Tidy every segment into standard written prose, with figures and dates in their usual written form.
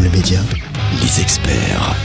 REM le Média, les experts.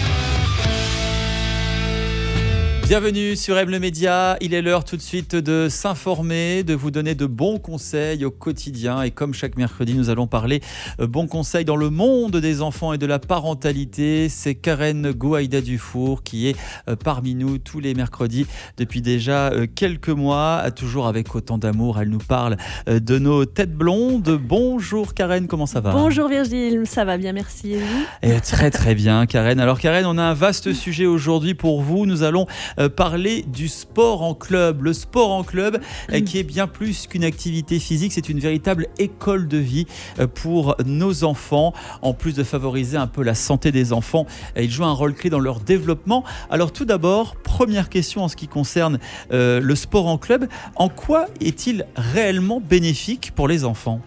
Bienvenue sur REM le Média, il est l'heure tout de suite de s'informer, de vous donner de bons conseils au quotidien. Et comme chaque mercredi, nous allons parler bons conseils dans le monde des enfants et de la parentalité. C'est Karen Gouaïda Dufour qui est parmi nous tous les mercredis depuis déjà quelques mois, toujours avec autant d'amour. Elle nous parle de nos têtes blondes. Bonjour Karen, comment ça va ? Bonjour Virgile, ça va bien, merci. Et vous ? Très très bien Karen. Alors Karen, on a un vaste sujet aujourd'hui pour vous. Nous allons parler du sport en club. Le sport en club qui est bien plus qu'une activité physique, c'est une véritable école de vie pour nos enfants. En plus de favoriser un peu la santé des enfants, il joue un rôle clé dans leur développement. Alors tout d'abord, première question en ce qui concerne le sport en club. En quoi est-il réellement bénéfique pour les enfants ?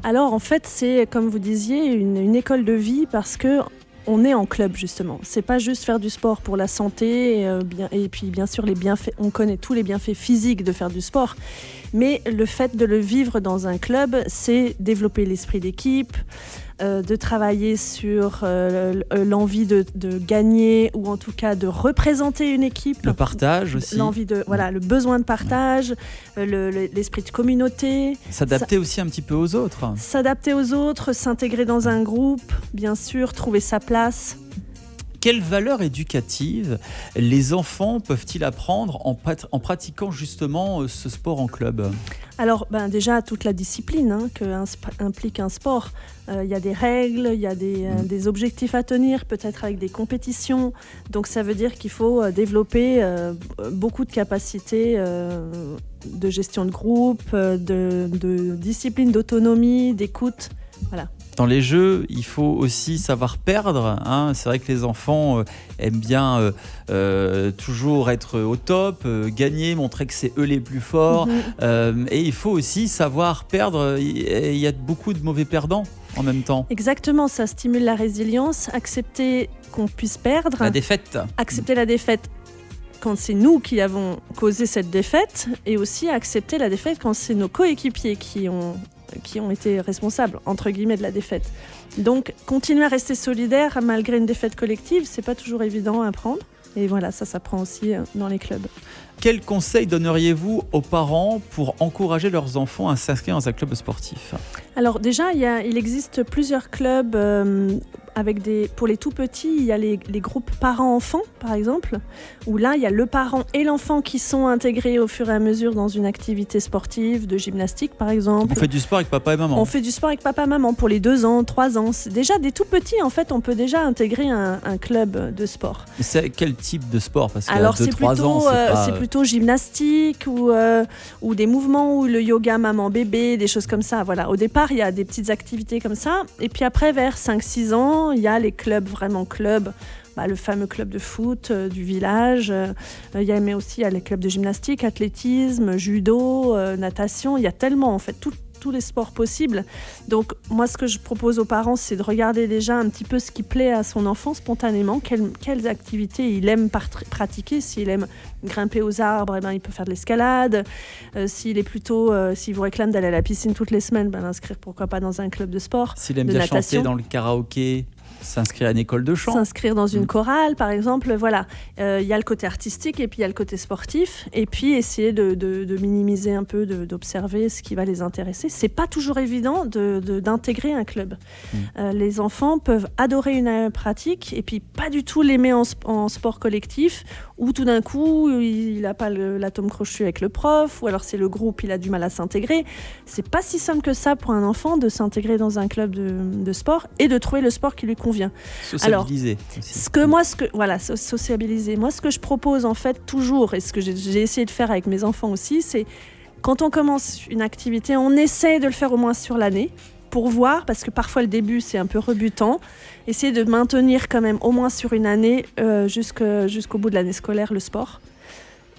Alors en fait, c'est comme vous disiez, une école de vie parce que on est en club justement. C'est pas juste faire du sport pour la santé et puis bien sûr les bienfaits. On connaît tous les bienfaits physiques de faire du sport, mais le fait de le vivre dans un club, c'est développer l'esprit d'équipe, de travailler sur l'envie de gagner ou en tout cas de représenter une équipe. Le partage aussi. L'envie de le besoin de partage, l'esprit de communauté. S'adapter aussi un petit peu aux autres. S'adapter aux autres, s'intégrer dans un groupe, bien sûr, trouver sa place. Quelles valeurs éducatives les enfants peuvent-ils apprendre en pratiquant justement ce sport en club ? Alors déjà toute la discipline qu'implique un sport. Il y a des règles, il y a des objectifs à tenir, peut-être avec des compétitions. Donc ça veut dire qu'il faut développer beaucoup de capacités de gestion de groupe, de discipline, d'autonomie, d'écoute. Voilà. Dans les jeux, il faut aussi savoir perdre. C'est vrai que les enfants aiment bien toujours être au top, gagner, montrer que c'est eux les plus forts. Et il faut aussi savoir perdre. Il y a beaucoup de mauvais perdants en même temps. Exactement, ça stimule la résilience. Accepter qu'on puisse perdre. La défaite. Accepter la défaite quand c'est nous qui avons causé cette défaite. Et aussi accepter la défaite quand c'est nos coéquipiers qui ont été responsables, entre guillemets, de la défaite. Donc, continuer à rester solidaire malgré une défaite collective, c'est pas toujours évident à prendre. Et voilà, ça s'apprend aussi dans les clubs. Quels conseils donneriez-vous aux parents pour encourager leurs enfants à s'inscrire dans un club sportif ? Alors déjà, il existe plusieurs clubs pour les tout petits. Il y a les groupes parents-enfants, par exemple, où là, il y a le parent et l'enfant qui sont intégrés au fur et à mesure dans une activité sportive, de gymnastique, par exemple. On fait du sport avec papa et maman. On fait du sport avec papa et maman pour les 2 ans, 3 ans. C'est déjà des tout petits, en fait, on peut déjà intégrer un club de sport. C'est quel type de sport ? Parce qu'à 2-3 ans, c'est plutôt gymnastique ou des mouvements ou le yoga maman-bébé, des choses comme ça. Voilà. Au départ, il y a des petites activités comme ça. Et puis après, vers 5-6 ans, il y a les clubs, vraiment clubs. Le fameux club de foot du village. Mais aussi, il y a les clubs de gymnastique, athlétisme, judo, natation. Il y a tellement, en fait, tous les sports possibles. Donc moi, ce que je propose aux parents, c'est de regarder déjà un petit peu ce qui plaît à son enfant spontanément, quelles activités il aime pratiquer. S'il aime grimper aux arbres, il peut faire de l'escalade. S'il vous réclame d'aller à la piscine toutes les semaines, l'inscrire pourquoi pas dans un club de sport, s'il aime de bien natation. Chanter dans le karaoké, s'inscrire à une école de chant. S'inscrire dans une chorale, par exemple. Voilà. Il y a le côté artistique et puis il y a le côté sportif. Et puis essayer de minimiser un peu, d'observer ce qui va les intéresser. C'est pas toujours évident d'intégrer un club. Les enfants peuvent adorer une pratique et puis pas du tout l'aimer en sport collectif, ou tout d'un coup, il n'a pas l'atome crochu avec le prof, ou alors c'est le groupe, il a du mal à s'intégrer. C'est pas si simple que ça pour un enfant de s'intégrer dans un club de sport et de trouver le sport qui lui convient. Sociabiliser. Alors, sociabiliser. Moi, ce que je propose en fait toujours, et ce que j'ai essayé de faire avec mes enfants aussi, c'est quand on commence une activité, on essaie de le faire au moins sur l'année pour voir, parce que parfois le début c'est un peu rebutant, essayer de maintenir quand même au moins sur une année jusqu'au bout de l'année scolaire le sport.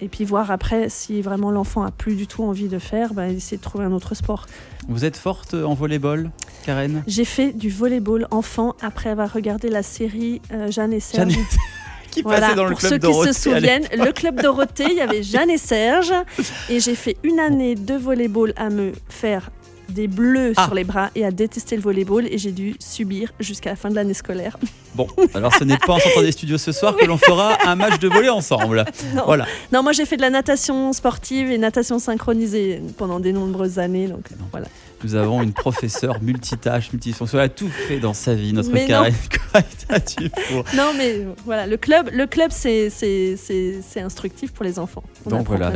Et puis voir après si vraiment l'enfant a plus du tout envie de faire, essayer de trouver un autre sport. Vous êtes forte en volleyball, Karen ? J'ai fait du volleyball enfant après avoir regardé la série Jeanne et Serge. Qui passait dans le club Dorothée. Pour ceux qui se souviennent, le club Dorothée, il y avait Jeanne et Serge. Et j'ai fait une année de volleyball à me faire des bleus sur les bras et à détester le volleyball et j'ai dû subir jusqu'à la fin de l'année scolaire. Bon, alors ce n'est pas en sortant des studios ce soir que l'on fera un match de volley ensemble. Non. Voilà. Non, moi j'ai fait de la natation sportive et natation synchronisée pendant de nombreuses années. Donc voilà. Nous avons une professeure multitâche, multifonction. Elle a tout fait dans sa vie, notre Mais Karen. Non, mais voilà, le club c'est instructif pour les enfants. Donc voilà,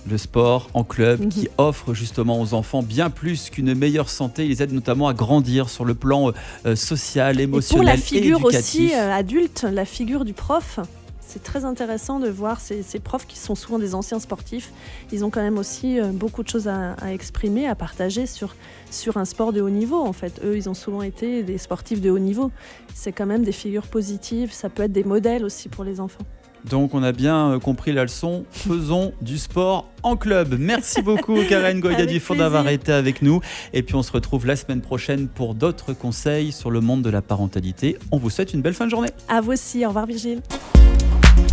le sport en club qui offre justement aux enfants bien plus qu'une meilleure santé. Il les aide notamment à grandir sur le plan social, émotionnel et éducatif. Et pour la figure aussi adulte, la figure du prof. C'est très intéressant de voir ces profs qui sont souvent des anciens sportifs. Ils ont quand même aussi beaucoup de choses à exprimer, à partager sur un sport de haut niveau. En fait, eux, ils ont souvent été des sportifs de haut niveau. C'est quand même des figures positives. Ça peut être des modèles aussi pour les enfants. Donc on a bien compris la leçon, faisons du sport en club. Merci beaucoup Karen Goya Dufond d'avoir été avec nous. Et puis on se retrouve la semaine prochaine pour d'autres conseils sur le monde de la parentalité. On vous souhaite une belle fin de journée. À vous aussi, au revoir Virgile.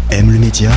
Aime le média ?